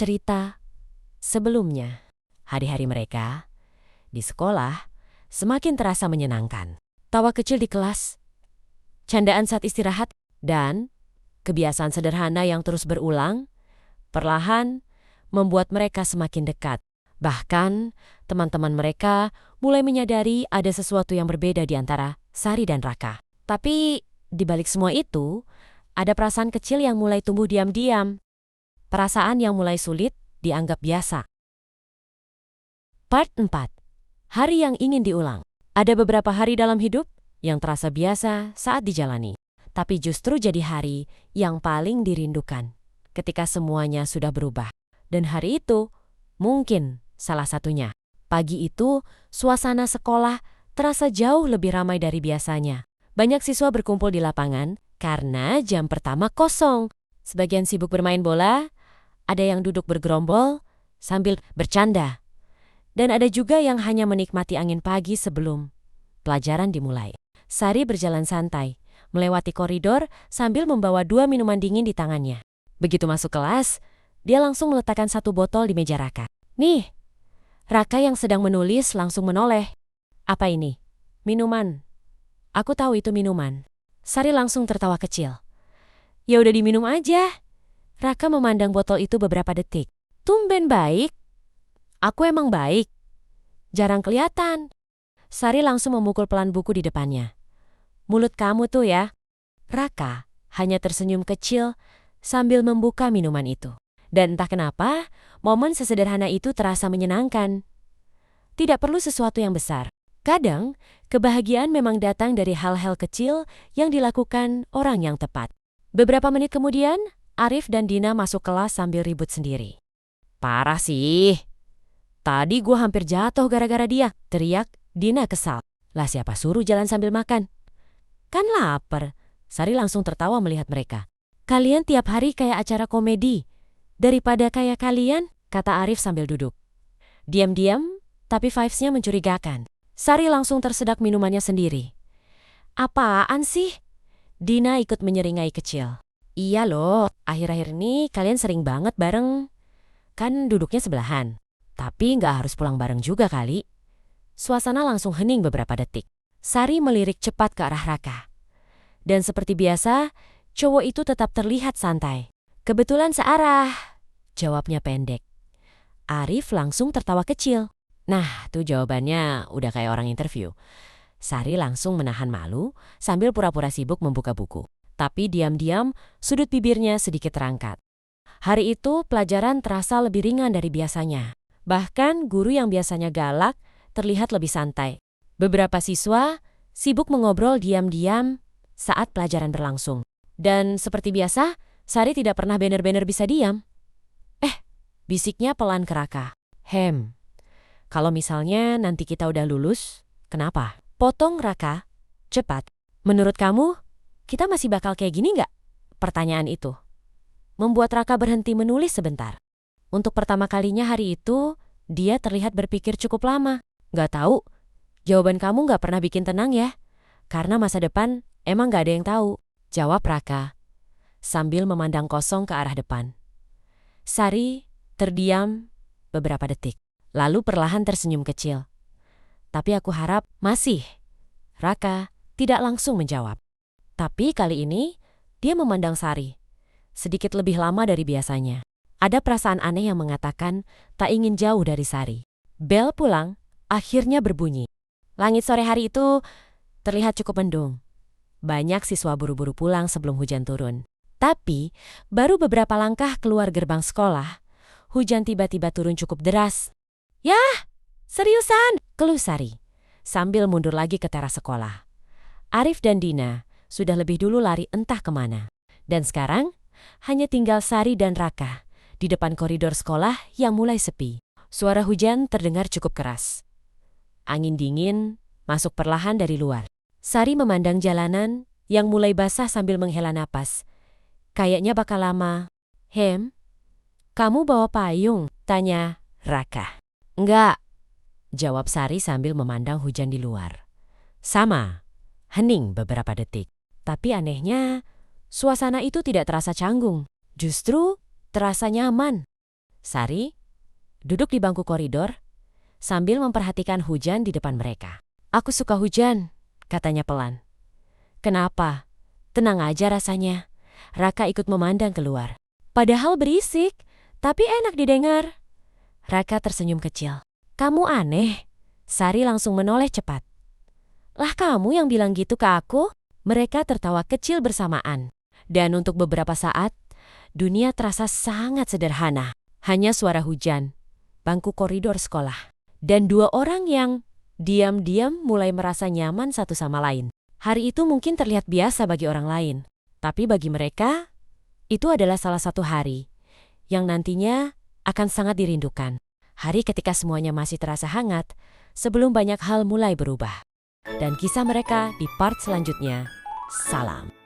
cerita sebelumnya. Hari-hari mereka di sekolah semakin terasa menyenangkan. Tawa kecil di kelas, candaan saat istirahat, dan kebiasaan sederhana yang terus berulang perlahan membuat mereka semakin dekat. Bahkan teman-teman mereka mulai menyadari ada sesuatu yang berbeda di antara Sari dan Raka. Tapi di balik semua itu, ada perasaan kecil yang mulai tumbuh diam-diam. Perasaan yang mulai sulit dianggap biasa. Part 4. Hari yang ingin diulang. Ada beberapa hari dalam hidup yang terasa biasa saat dijalani, tapi justru jadi hari yang paling dirindukan ketika semuanya sudah berubah. Dan hari itu mungkin salah satunya. Pagi itu, suasana sekolah terasa jauh lebih ramai dari biasanya. Banyak siswa berkumpul di lapangan karena jam pertama kosong. Sebagian sibuk bermain bola, ada yang duduk bergerombol sambil bercanda. Dan ada juga yang hanya menikmati angin pagi sebelum pelajaran dimulai. Sari berjalan santai, melewati koridor sambil membawa 2 minuman dingin di tangannya. Begitu masuk kelas, dia langsung meletakkan 1 botol di meja Raka. Nih, Raka yang sedang menulis langsung menoleh. Apa ini? Minuman. Aku tahu itu minuman. Sari langsung tertawa kecil. Ya udah diminum aja. Raka memandang botol itu beberapa detik. Tumben baik. Aku emang baik. Jarang kelihatan. Sari langsung memukul pelan buku di depannya. Mulut kamu tuh ya. Raka hanya tersenyum kecil sambil membuka minuman itu. Dan entah kenapa, momen sesederhana itu terasa menyenangkan. Tidak perlu sesuatu yang besar. Kadang, kebahagiaan memang datang dari hal-hal kecil yang dilakukan orang yang tepat. Beberapa menit kemudian, Arif dan Dina masuk kelas sambil ribut sendiri. Parah sih. Tadi gue hampir jatuh gara-gara dia, teriak Dina kesal. Lah siapa suruh jalan sambil makan? Kan lapar. Sari langsung tertawa melihat mereka. Kalian tiap hari kayak acara komedi. Daripada kayak kalian, kata Arif sambil duduk. Diam-diam, tapi vibes-nya mencurigakan. Sari langsung tersedak minumannya sendiri. Apaan sih? Dina ikut menyeringai kecil. Iya loh, akhir-akhir ini kalian sering banget bareng. Kan duduknya sebelahan. Tapi nggak harus pulang bareng juga kali. Suasana langsung hening beberapa detik. Sari melirik cepat ke arah Raka. Dan seperti biasa, cowok itu tetap terlihat santai. Kebetulan searah, jawabnya pendek. Arif langsung tertawa kecil. Nah, tuh jawabannya udah kayak orang interview. Sari langsung menahan malu sambil pura-pura sibuk membuka buku. Tapi diam-diam sudut bibirnya sedikit terangkat. Hari itu pelajaran terasa lebih ringan dari biasanya. Bahkan guru yang biasanya galak terlihat lebih santai. Beberapa siswa sibuk mengobrol diam-diam saat pelajaran berlangsung. Dan seperti biasa, Sari tidak pernah benar-benar bisa diam. Bisiknya pelan ke Raka. Kalau misalnya nanti kita udah lulus, kenapa? Potong Raka, cepat. Menurut kamu, kita masih bakal kayak gini nggak? Pertanyaan itu membuat Raka berhenti menulis sebentar. Untuk pertama kalinya hari itu, dia terlihat berpikir cukup lama. Nggak tahu, jawaban kamu nggak pernah bikin tenang ya? Karena masa depan emang nggak ada yang tahu, jawab Raka sambil memandang kosong ke arah depan. Sari terdiam beberapa detik, lalu perlahan tersenyum kecil. Tapi aku harap masih. Raka tidak langsung menjawab. Tapi kali ini, dia memandang Sari. Sedikit lebih lama dari biasanya. Ada perasaan aneh yang mengatakan tak ingin jauh dari Sari. Bel pulang akhirnya berbunyi. Langit sore hari itu terlihat cukup mendung. Banyak siswa buru-buru pulang sebelum hujan turun. Tapi, baru beberapa langkah keluar gerbang sekolah, hujan tiba-tiba turun cukup deras. Yah, seriusan, keluh Sari, sambil mundur lagi ke teras sekolah. Arif dan Dina sudah lebih dulu lari entah kemana. Dan sekarang, hanya tinggal Sari dan Raka di depan koridor sekolah yang mulai sepi. Suara hujan terdengar cukup keras. Angin dingin masuk perlahan dari luar. Sari memandang jalanan yang mulai basah sambil menghela napas. Kayaknya bakal lama. Kamu bawa payung? Tanya Raka. Enggak, jawab Sari sambil memandang hujan di luar. Sama, hening beberapa detik. Tapi anehnya, suasana itu tidak terasa canggung. Justru terasa nyaman. Sari duduk di bangku koridor sambil memperhatikan hujan di depan mereka. "Aku suka hujan," katanya pelan. "Kenapa?" "Tenang aja rasanya." Raka ikut memandang keluar. "Padahal berisik, tapi enak didengar." Raka tersenyum kecil. "Kamu aneh." Sari langsung menoleh cepat. "Lah kamu yang bilang gitu ke aku?" Mereka tertawa kecil bersamaan. Dan untuk beberapa saat, dunia terasa sangat sederhana. Hanya suara hujan, bangku koridor sekolah, dan dua orang yang diam-diam mulai merasa nyaman satu sama lain. Hari itu mungkin terlihat biasa bagi orang lain, tapi bagi mereka, itu adalah salah satu hari yang nantinya akan sangat dirindukan. Hari ketika semuanya masih terasa hangat, sebelum banyak hal mulai berubah. Dan kisah mereka di part selanjutnya. Salam.